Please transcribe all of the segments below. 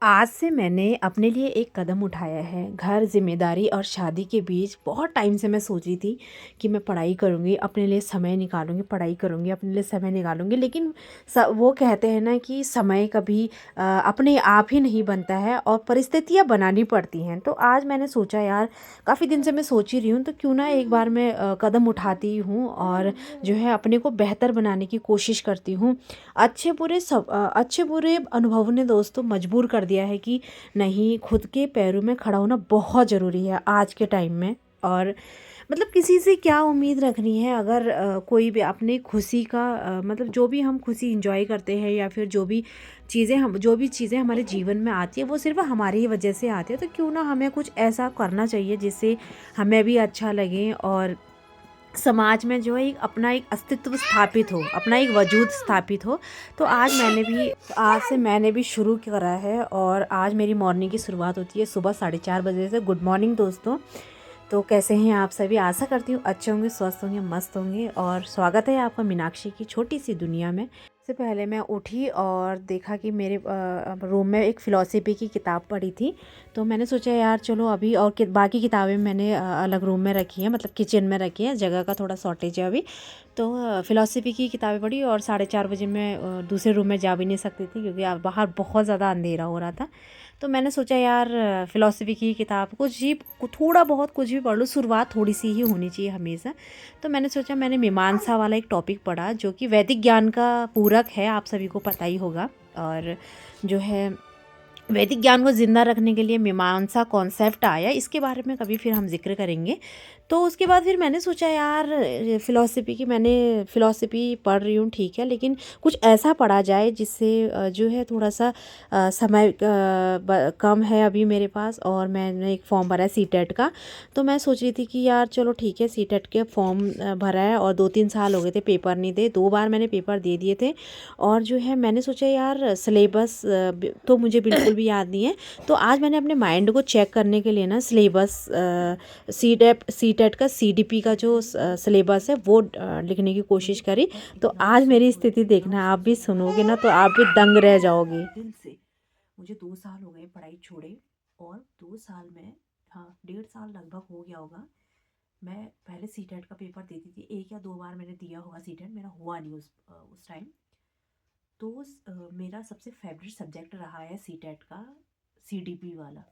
आज से मैंने अपने लिए एक कदम उठाया है। घर, ज़िम्मेदारी और शादी के बीच बहुत टाइम से मैं सोच रही थी कि मैं पढ़ाई करूँगी, अपने लिए समय निकालूँगी, पढ़ाई करूँगी, अपने लिए समय निकालूँगी। लेकिन वो कहते हैं ना कि समय कभी अपने आप ही नहीं बनता है और परिस्थितियाँ बनानी पड़ती हैं। तो आज मैंने सोचा यार, काफ़ी दिन से मैं सोच ही रही हूँ, तो क्यों ना एक बार मैं कदम उठाती हूँ और जो है अपने को बेहतर बनाने की कोशिश करती हूँ। अच्छे बुरे अनुभवों ने दोस्तों मजबूर कर दिया है कि नहीं, खुद के पैरों में खड़ा होना बहुत ज़रूरी है आज के टाइम में। और मतलब किसी से क्या उम्मीद रखनी है, अगर कोई भी अपनी खुशी का मतलब जो भी हम खुशी इंजॉय करते हैं या फिर जो भी चीज़ें हमारे जीवन में आती है वो सिर्फ हमारी ही वजह से आती है। तो क्यों ना हमें कुछ ऐसा करना चाहिए जिससे हमें भी अच्छा लगे और समाज में जो है एक अपना एक अस्तित्व स्थापित हो, अपना एक वजूद स्थापित हो। तो आज से मैंने भी शुरू करा है और आज मेरी मॉर्निंग की शुरुआत होती है सुबह 4:30 बजे से। गुड मॉर्निंग दोस्तों। तो कैसे हैं आप सभी? आशा करती हूँ अच्छे होंगे, स्वस्थ होंगे, मस्त होंगे। और स्वागत है आपका मीनाक्षी की छोटी सी दुनिया में। सबसे पहले मैं उठी और देखा कि मेरे रूम में एक फ़िलॉसफ़ी की किताब पड़ी थी। तो मैंने सोचा यार चलो अभी, और बाकी किताबें मैंने अलग रूम में रखी हैं, मतलब किचन में रखी हैं, जगह का थोड़ा शॉर्टेज है अभी। तो फ़िलॉसफ़ी की किताबें पढ़ी और 4:30 बजे मैं दूसरे रूम में जा भी नहीं सकती थी क्योंकि बाहर बहुत ज़्यादा अंधेरा हो रहा था। तो मैंने सोचा यार, फ़िलॉसफ़ी की किताब थोड़ा बहुत कुछ भी पढ़ लूँ, शुरुआत थोड़ी सी ही होनी चाहिए हमेशा। तो मैंने सोचा, मैंने मीमांसा वाला एक टॉपिक पढ़ा जो कि वैदिक ज्ञान का पूरक है, आप सभी को पता ही होगा। और जो है वैदिक ज्ञान को ज़िंदा रखने के लिए मीमांसा कॉन्सेप्ट आया, इसके बारे में कभी फिर हम जिक्र करेंगे। तो उसके बाद फिर मैंने सोचा यार, मैंने फ़िलॉसफ़ी पढ़ रही हूँ ठीक है, लेकिन कुछ ऐसा पढ़ा जाए जिससे जो है थोड़ा सा समय कम है अभी मेरे पास, और मैंने एक फॉर्म भरा है सीटेट का। तो मैं सोच रही थी कि यार चलो ठीक है, सीटेट के फॉर्म भरा है और 2-3 साल हो गए थे पेपर नहीं दे, 2 बार मैंने पेपर दे दिए थे। और जो है मैंने सोचा यार, सिलेबस तो मुझे बिल्कुल भी याद नहीं है। तो आज मैंने अपने माइंड को चेक करने के लिए ना सिलेबस, सीटेट का सीडीपी का जो सिलेबस है वो लिखने की कोशिश करी। तो आज मेरी स्थिति देखना, आप भी सुनोगे ना तो आप भी दंग रह जाओगे। दिल से मुझे 2 साल हो गए पढ़ाई छोड़े, और 2 साल में, हाँ 1.5 साल लगभग हो गया होगा, मैं पहले सीटेट का पेपर देती थी। 1 या 2 बार मैंने दिया होगा सीटेट, मेरा हुआ नहीं उस टाइम। तो मेरा सबसे फेवरेट सब्जेक्ट रहा है सीटेट का सीडीपी वाला।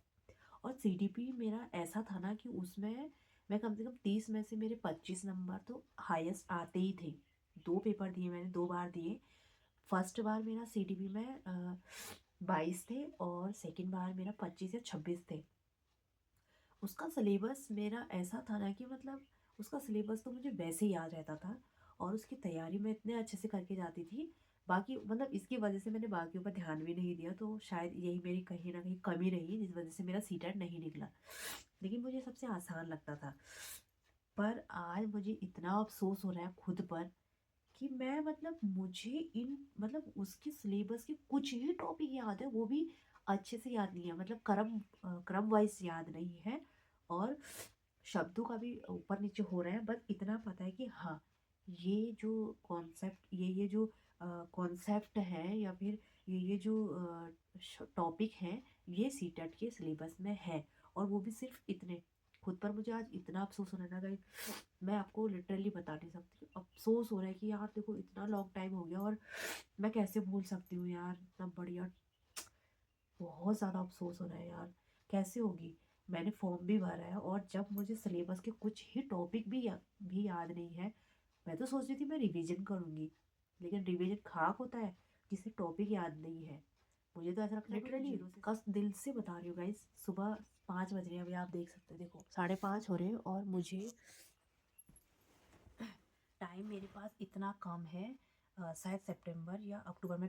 और सीडीपी मेरा ऐसा था ना कि उसमें मैं कम से कम 30 में से मेरे 25 नंबर तो हाईएस्ट आते ही थे। 2 पेपर दिए मैंने, 2 बार दिए। फर्स्ट बार मेरा सीडीपी में 22 थे और सेकंड बार मेरा 25 या 26 थे। उसका सिलेबस मेरा ऐसा था ना कि मतलब उसका सिलेबस तो मुझे वैसे ही याद रहता था, और उसकी तैयारी मैं इतने अच्छे से करके जाती थी। बाकी मतलब इसकी वजह से मैंने बाकियों पर ध्यान भी नहीं दिया, तो शायद यही मेरी कहीं ना कहीं कमी रही जिस वजह से मेरा सीटेट नहीं निकला। लेकिन मुझे सबसे आसान लगता था। पर आज मुझे इतना अफसोस हो रहा है खुद पर कि मैं मतलब मुझे इन मतलब उसके सिलेबस के कुछ ही टॉपिक याद है, वो भी अच्छे से याद नहीं है, मतलब क्रम वाइज याद नहीं है। और शब्दों का भी ऊपर नीचे हो रहा है। बस इतना पता है कि हाँ, ये जो कॉन्सेप्ट है या फिर ये जो टॉपिक है, ये सीटेट के सिलेबस में है। और वो भी सिर्फ इतने। खुद पर मुझे आज इतना अफसोस हो रहा है ना गाइस, मैं आपको लिटरली बता नहीं सकती। अफसोस हो रहा है कि यार देखो, इतना लॉन्ग टाइम हो गया और मैं कैसे भूल सकती हूँ यार, इतना बढ़िया। बहुत ज़्यादा अफसोस हो रहा है यार, कैसे होगी। मैंने फॉर्म भी भरा है और जब मुझे सिलेबस के कुछ ही टॉपिक भी याद नहीं है। मैं तो सोच रही थी मैं रिवीजन करूँगी, लेकिन रिवीजन खाक होता है जिसे टॉपिक याद नहीं है। मुझे तो ऐसा लगता है लिटरली, कस दिल से बता रही हूँ गाइस। सुबह 5 बज रहे हैं, अभी आप देख सकते हैं, देखो 5:30 हो रहे हैं और मुझे टाइम मेरे पास इतना कम है। शायद सितंबर या अक्टूबर में,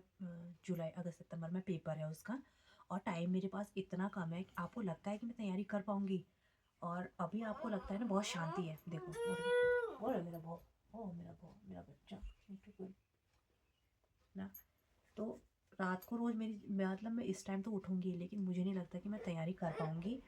जुलाई अगस्त सितंबर में पेपर है उसका। और टाइम मेरे पास इतना कम है कि आपको लगता है कि मैं तैयारी कर पाऊंगी, और अभी आपको लगता है ना बहुत शांति है। देखो और मेरा बहुत, ओ मेरा बहुत, मेरा बच्चा ना। तो रात को रोज मतलब मैं इस टाइम तो उठूंगी, लेकिन मुझे नहीं लगता कि मैं तैयारी कर पाऊंगी।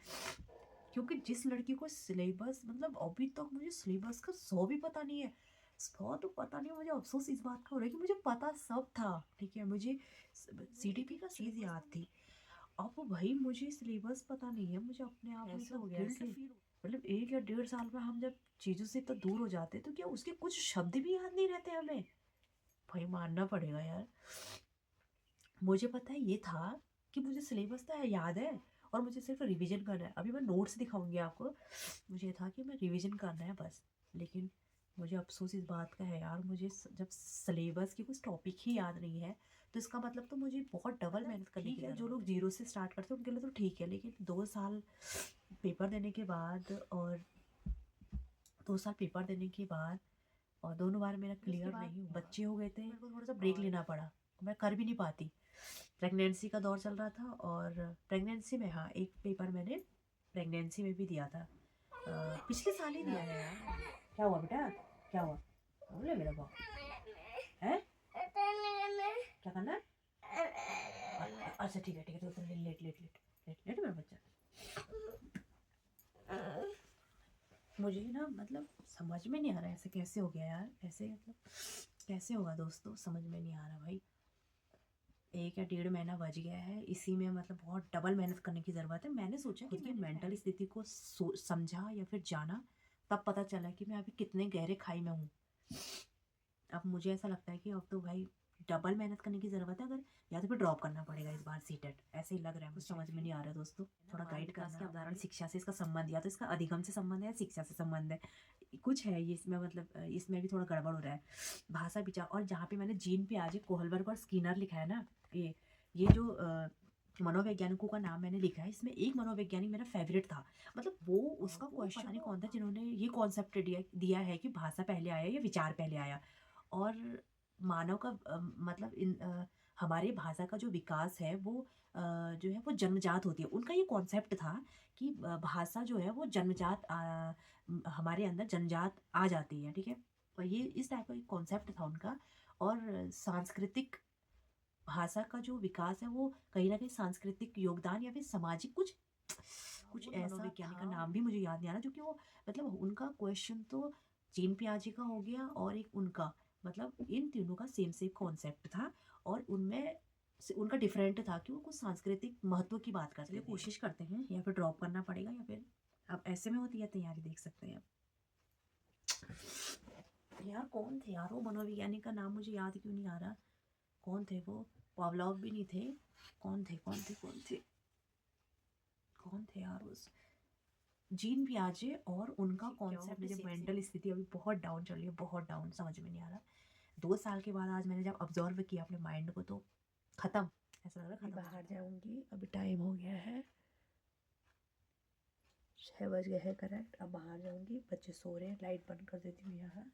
क्योंकि जिस लड़की को सिलेबस, मतलब अभी तक मुझे सिलेबस का 100 भी पता नहीं है। 100 तो पता नहीं, मुझे अफसोस इस बात का हो रहा है कि मुझे पता सब था, ठीक है, मुझे सीडीपी का चीज़ याद थी। अब भाई मुझे सिलेबस पता नहीं है, मुझे अपने आप में ऐसा हो गया कि मतलब 1 या 1.5 साल में हम जब चीज़ों से इतना दूर हो जाते हैं तो क्या उसके कुछ शब्द भी याद नहीं रहते हमें? भाई मानना पड़ेगा यार। मुझे पता है ये था कि मुझे सिलेबस तो याद है और मुझे सिर्फ रिवीजन करना है। अभी मैं नोट्स दिखाऊंगी आपको। मुझे था कि मैं रिवीजन करना है बस। लेकिन मुझे अफसोस इस बात का है यार, मुझे जब सिलेबस की कुछ टॉपिक ही याद नहीं है तो इसका मतलब तो मुझे बहुत डबल मेहनत करनी है। जो लोग जीरो से स्टार्ट करते हैं उनके लिए तो ठीक है, लेकिन 2 साल पेपर देने के बाद और 2 साल पेपर देने के बाद और दोनों बार मेरा क्लियर नहीं हुआ, बच्चे हो गए थे, मेरे को थोड़ा सा ब्रेक लेना पड़ा, मैं कर भी नहीं पाती। प्रेगनेंसी का दौर चल रहा था और प्रेगनेंसी में हाँ एक पेपर मैंने प्रेगनेंसी में भी दिया था, पिछले साल ही दिया है यार। क्या हुआ बेटा, क्या हुआ? बोले मेरा बाप है, क्या करना है? अच्छा ठीक है ठीक है, तो लेट लेट लेट लेट लेट मेरा बच्चा। मुझे ना मतलब समझ में नहीं आ रहा ऐसे कैसे हो गया यार, ऐसे मतलब कैसे होगा दोस्तों, समझ में नहीं आ रहा भाई। 1 या 1.5 महीना बच गया है, इसी में मतलब बहुत डबल मेहनत करने की ज़रूरत है। मैंने सोचा कि मेंटल स्थिति को समझा या फिर जाना, तब पता चला कि मैं अभी कितने गहरे खाई में हूँ। अब मुझे ऐसा लगता है कि अब तो भाई डबल मेहनत करने की ज़रूरत है, अगर या तो फिर ड्रॉप करना पड़ेगा इस बार सीटेट, ऐसे ही लग रहा है, कुछ समझ में नहीं आ रहा दोस्तों। थोड़ा गाइड करना। के अवधारण शिक्षा से इसका संबंध, या तो इसका अधिगम से संबंध है या शिक्षा से संबंध है, कुछ है ये इसमें, मतलब इसमें भी थोड़ा गड़बड़ हो रहा है। भाषा विचार, और जहाँ पे मैंने जीन पे आज कोहलबर्ग और स्किनर लिखा है ना, ये जो मनोवैज्ञानिकों का नाम मैंने लिखा है, इसमें एक मनोवैज्ञानिक मेरा फेवरेट था। मतलब वो उसका क्वेश्चन पता नहीं कौन था जिन्होंने ये कॉन्सेप्ट दिया है कि भाषा पहले आया या विचार पहले आया। और मानव का मतलब हमारे भाषा का जो विकास है वो जो है वो जन्मजात होती है, उनका ये कॉन्सेप्ट था कि भाषा जो है वो जन्मजात हमारे अंदर जन्मजात आ जाती है, ठीक है। और ये इस टाइप का एक कॉन्सेप्ट था उनका। और सांस्कृतिक भाषा का जो विकास है वो कहीं ना कहीं सांस्कृतिक योगदान या फिर सामाजिक कुछ कुछ ऐसा, वैज्ञानिक का नाम भी मुझे याद नहीं आ रहा, जो कि वो मतलब उनका क्वेश्चन तो जीन पियाजे का हो गया और एक उनका, मतलब इन तीनों का सेम सेम कॉन्सेप्ट था। और उनमें उनका डिफरेंट था कि वो कुछ सांस्कृतिक महत्व की बात करते थे। कोशिश करते हैं, या फिर ड्रॉप करना पड़ेगा या फिर अब ऐसे में होती है तैयारी, देख सकते हैं यार। कौन थे यार वो मनोवैज्ञानिक का नाम मुझे याद क्यों नहीं आ रहा, कौन थे वो? पावलोव भी नहीं थे, कौन थे कौन थे कौन थे कौन थे यार उस जीन पियाजे। और उनका कॉन्सेप्ट, जब मेंटल स्थिति अभी बहुत डाउन चल रही है, बहुत डाउन, समझ में नहीं आ रहा। 2 साल के बाद आज मैंने जब ऑब्जर्व किया अपने माइंड को तो खत्म, ऐसा लग रहा है बाहर जाऊंगी। अभी टाइम हो गया है 6 बज गए हैं करेक्ट, अब बाहर जाऊंगी, बच्चे सो रहे हैं, लाइट बंद कर देती हूँ यहाँ।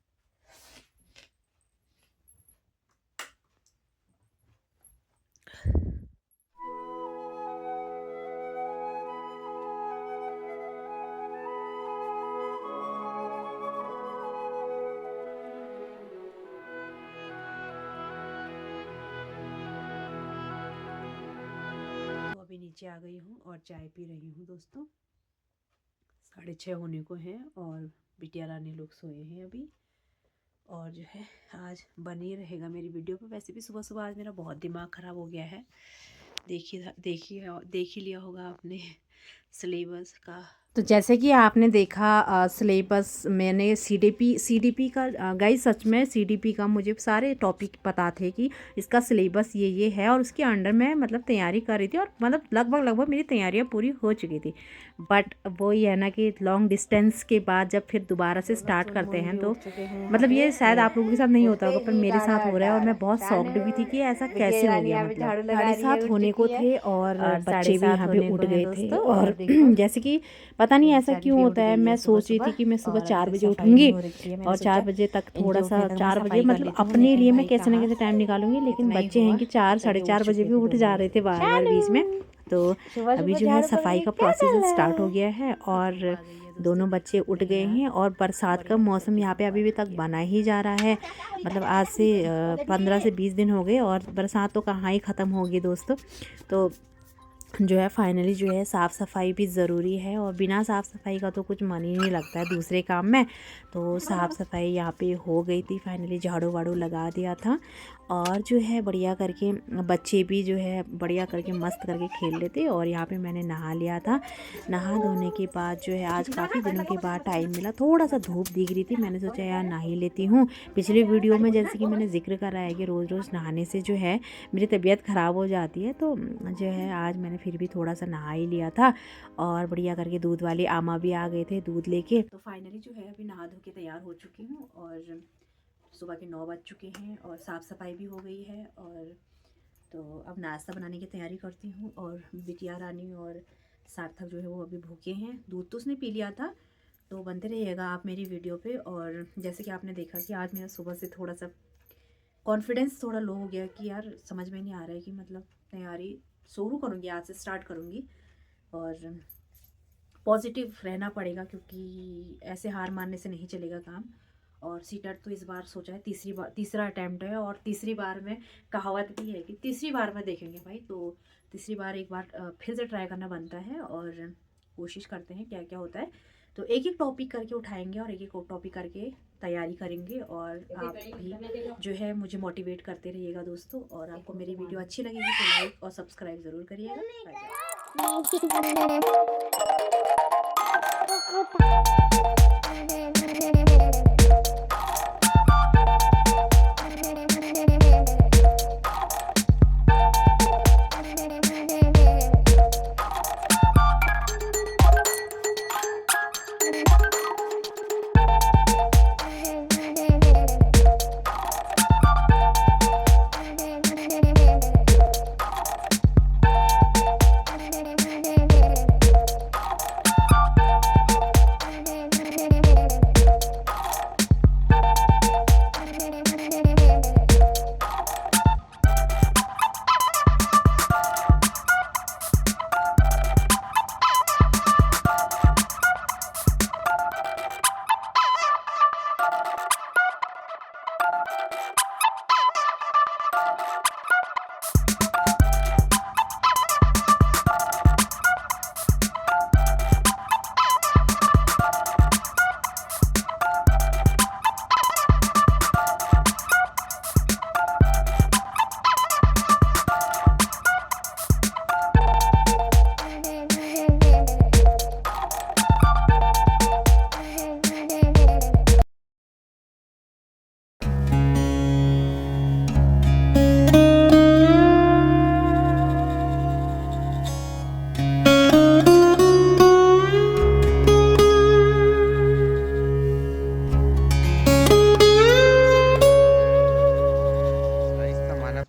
अभी नीचे आ गई हूँ और चाय पी रही हूँ दोस्तों। 6:30 होने को हैं और बिटिया रानी लोग सोए हैं अभी। और जो है आज बनी रहेगा मेरी वीडियो पे। वैसे भी सुबह सुबह आज मेरा बहुत दिमाग ख़राब हो गया है, देख ही लिया होगा आपने सिलेबस का। तो जैसे कि आपने देखा सिलेबस, मैंने सीडीपी का गाइस, सच में सीडीपी का मुझे सारे टॉपिक पता थे कि इसका सिलेबस ये है, और उसके अंडर में मतलब तैयारी कर रही थी, और मतलब लगभग मेरी तैयारियां पूरी हो चुकी थी। बट वो ये है ना कि लॉन्ग डिस्टेंस के बाद जब फिर दोबारा से स्टार्ट करते हैं तो मतलब ये शायद आप लोगों के साथ नहीं होता होगा, पर मेरे साथ हो रहा है। और मैं बहुत शॉक्ड भी थी कि ऐसा कैसे हो गया। मतलब 7:30 होने को थे और बच्चे भी यहाँ पे उठ गए थे। और जैसे कि पता नहीं ऐसा क्यों होता है, मैं सोच रही थी कि मैं सुबह 4 बजे उठूंगी और 4 बजे तक थोड़ा सा 4 बजे मतलब अपने लिए मैं कैसे ना कैसे टाइम निकालूंगी। लेकिन बच्चे हैं कि 4 साढ़े 4 बजे भी उठ जा रहे थे बार बार बीच में। तो अभी जो है सफाई का प्रोसेस स्टार्ट हो गया है और दोनों बच्चे उठ गए हैं। और बरसात का मौसम यहाँ पे अभी भी तक बना ही जा रहा है। मतलब आज से 15 से 20 दिन हो गए और बरसात तो कहाँ ही ख़त्म होगी दोस्तों। तो जो है फाइनली जो है साफ़ सफाई भी ज़रूरी है, और बिना साफ़ सफाई का तो कुछ मन ही नहीं लगता है दूसरे काम में। तो साफ़ सफाई यहाँ पे हो गई थी, फाइनली झाड़ू वाड़ू लगा दिया था। और जो है बढ़िया करके बच्चे भी जो है बढ़िया करके मस्त करके खेल लेते। और यहाँ पे मैंने नहा लिया था। नहा धोने के बाद जो है आज काफ़ी दिनों के बाद टाइम मिला, थोड़ा सा धूप दिख रही थी, मैंने सोचा यार नहा ही लेती हूँ। पिछली वीडियो में जैसे कि मैंने जिक्र करा है कि रोज़ रोज़ नहाने से जो है मेरी तबीयत ख़राब हो जाती है, तो जो है आज मैंने फिर भी थोड़ा सा नहा ही लिया था। और बढ़िया करके दूध वाले आमा भी आ गए थे दूध लेके। तो फाइनली जो है अभी नहा धो के तैयार हो चुकी हूँ और सुबह के 9 बज चुके हैं और साफ़ सफाई भी हो गई है। और तो अब नाश्ता बनाने की तैयारी करती हूँ। और बिटिया रानी और सार्थक जो है वो अभी भूखे हैं। दूध तो उसने पी लिया था। तो बनते रहिएगा आप मेरी वीडियो पे। और जैसे कि आपने देखा कि आज मेरा सुबह से थोड़ा सा कॉन्फिडेंस थोड़ा लो हो गया कि यार समझ में नहीं आ रहा है कि मतलब तैयारी शुरू करूँगी, आज से स्टार्ट करूँगी। और पॉजिटिव रहना पड़ेगा क्योंकि ऐसे हार मानने से नहीं चलेगा काम। और सीटेट तो इस बार सोचा है तीसरा अटैम्प्ट है। और तीसरी बार में कहावत भी है कि तीसरी बार में देखेंगे भाई। तो तीसरी बार एक बार फिर से ट्राई करना बनता है और कोशिश करते हैं क्या क्या होता है। तो एक एक टॉपिक करके उठाएंगे और एक एक टॉपिक करके तैयारी करेंगे। और आप भी जो है मुझे मोटिवेट करते रहिएगा दोस्तों। और आपको मेरी वीडियो अच्छी लगेगी तो लाइक और सब्सक्राइब ज़रूर करिएगा। Bye bye.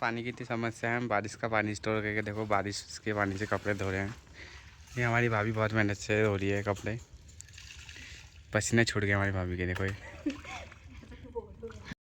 पानी की इतनी समस्या है। हम बारिश का पानी स्टोर करके, देखो बारिश के पानी से कपड़े धो रहे हैं। ये हमारी भाभी बहुत मेहनत से धो रही है कपड़े, पसीने छूट गए हमारी भाभी के। देखो ये